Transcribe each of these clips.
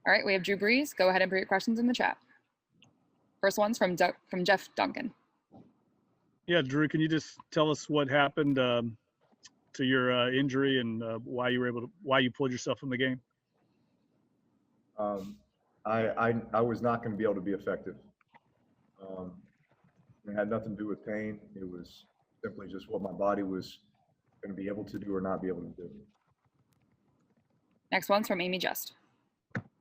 All right, we have Drew Brees. Go ahead and put your questions in the chat. First one's from Jeff Duncan. Yeah, Drew, can you just tell us what happened to your injury and why you pulled yourself from the game? I was not going to be able to be effective. It had nothing to do with pain. It was simply just what my body was going to be able to do or not be able to do. Next one's from Amy Just.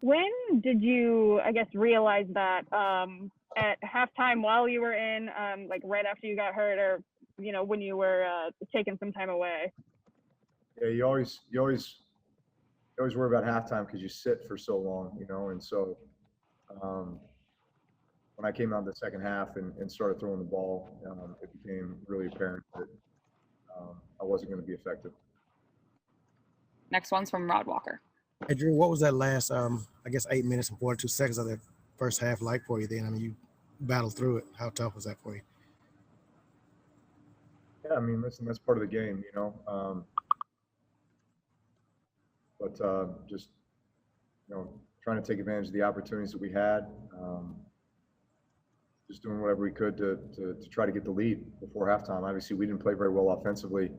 When did you, I guess, realize that at halftime while you were in, like right after you got hurt, or when you were taking some time away? Yeah, you always worry about halftime because you sit for so long, and so when I came out in the second half and started throwing the ball, it became really apparent that I wasn't going to be effective. Next one's from Rod Walker. Hey, Drew, what was that last, 8 minutes and 42 seconds of that first half like for you then? I mean, you battled through it. How tough was that for you? Yeah, I mean, listen, that's part of the game, but just, trying to take advantage of the opportunities that we had, just doing whatever we could to try to get the lead before halftime. Obviously, we didn't play very well offensively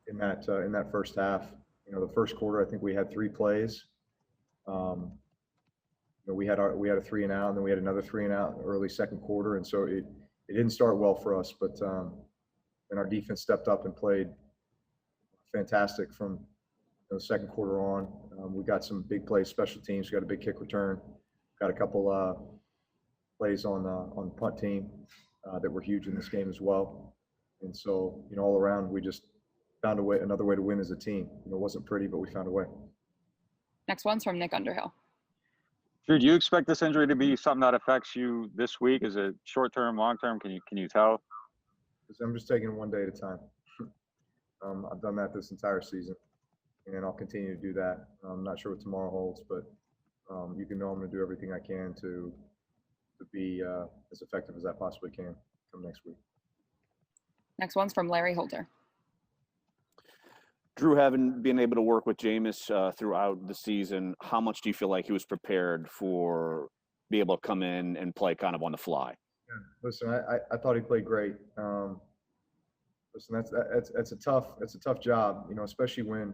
in that first half. The first quarter, I think we had 3 plays. We had a 3 and out, and then we had another 3 and out early second quarter, and so it didn't start well for us. But then our defense stepped up and played fantastic from the second quarter on. We got some big plays, special teams. We got a big kick return. Got a couple plays on the punt team that were huge in this game as well. And so all around, we just found another way to win as a team. It wasn't pretty, but we found a way. Next one's from Nick Underhill. Drew, do you expect this injury to be something that affects you this week? Is it short term, long term? Can you tell? I'm just taking it one day at a time. I've done that this entire season, and I'll continue to do that. I'm not sure what tomorrow holds, but you can know I'm going to do everything I can to be as effective as I possibly can come next week. Next one's from Larry Holder. Drew, having been able to work with Jameis throughout the season, how much do you feel like he was prepared for be able to come in and play kind of on the fly? Yeah. Listen, I thought he played great. Listen, that's a tough job, especially when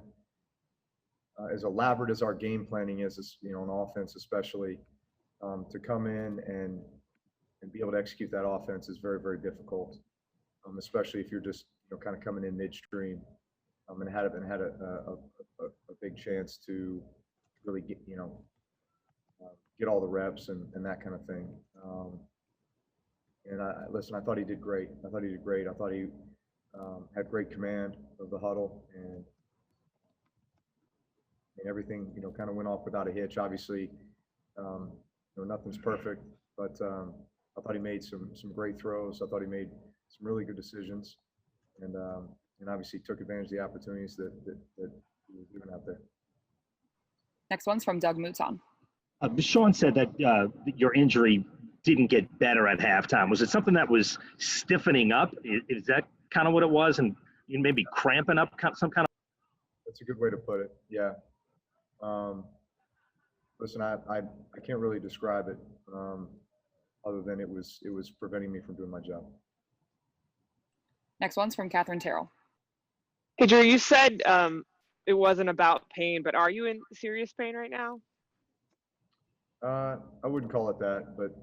as elaborate as our game planning is, on offense especially, to come in and be able to execute that offense is very, very difficult, especially if you're just kind of coming in midstream. And had a big chance to really get get all the reps and that kind of thing. And I thought he did great. I thought he had great command of the huddle, and everything kind of went off without a hitch. Obviously, nothing's perfect, but I thought he made some great throws. I thought he made some really good decisions, and obviously took advantage of the opportunities that he was given out there. Next one's from Doug Mouton. Sean said that your injury didn't get better at halftime. Was it something that was stiffening up? Is that kind of what it was? And you maybe cramping up some kind of? That's a good way to put it. Yeah. Listen, I can't really describe it other than it was preventing me from doing my job. Next one's from Catherine Terrell. Hey, Drew, you said it wasn't about pain, but are you in serious pain right now? I wouldn't call it that, but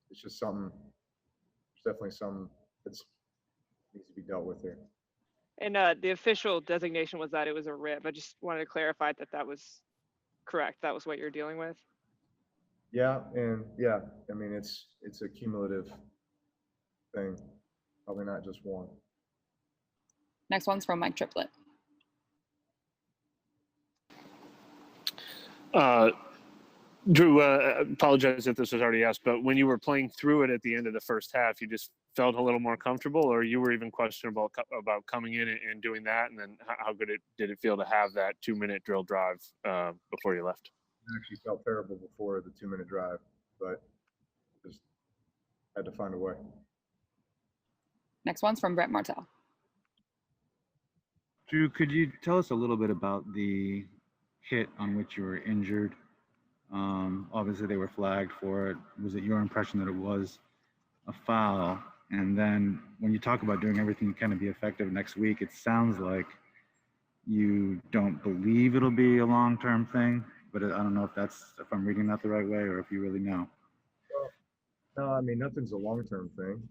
it's just something. It's definitely something that needs to be dealt with here. And the official designation was that it was a rib. I just wanted to clarify that was correct. That was what you're dealing with. Yeah, and yeah, I mean it's a cumulative thing, probably not just one. Next one's from Mike Triplett. Drew, apologize if this was already asked, but when you were playing through it at the end of the first half, you just felt a little more comfortable, or you were even questionable about coming in and doing that? And then how good did it feel to have that 2-minute drill drive before you left? I actually felt terrible before the 2-minute drive, but just had to find a way. Next one's from Brett Martell. Drew, could you tell us a little bit about the hit on which you were injured? Obviously, they were flagged for it. Was it your impression that it was a foul? And then when you talk about doing everything you can to be effective next week, it sounds like you don't believe it'll be a long-term thing, but I don't know if I'm reading that the right way or if you really know. No, I mean, nothing's a long-term thing.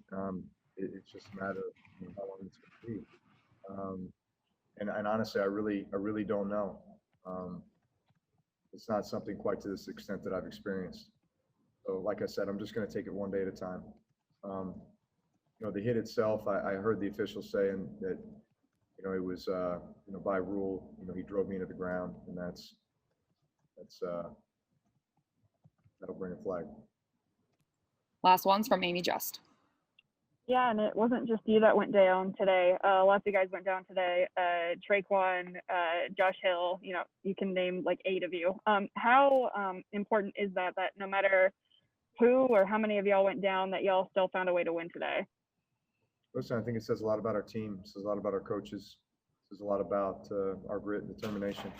It's just a matter of how long it's going to be. And honestly, I really don't know. It's not something quite to this extent that I've experienced. So like I said, I'm just going to take it one day at a time. The hit itself, I heard the officials saying that, it was, by rule, he drove me into the ground, and that'll bring a flag. Last one's from Amy Just. Yeah, and it wasn't just you that went down today. Lots of guys went down today. Traquan, Josh Hill, you can name like 8 of you. How important is that no matter who or how many of y'all went down, that y'all still found a way to win today? Listen, I think it says a lot about our team. It says a lot about our coaches. It says a lot about our grit and determination.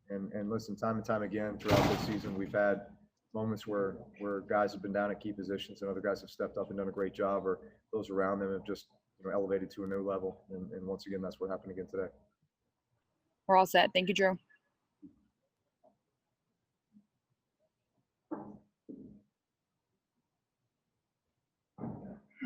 And listen, time and time again throughout this season, we've had moments where guys have been down at key positions and other guys have stepped up and done a great job, or those around them have just elevated to a new level. And once again, that's what happened again today. We're all set. Thank you, Drew.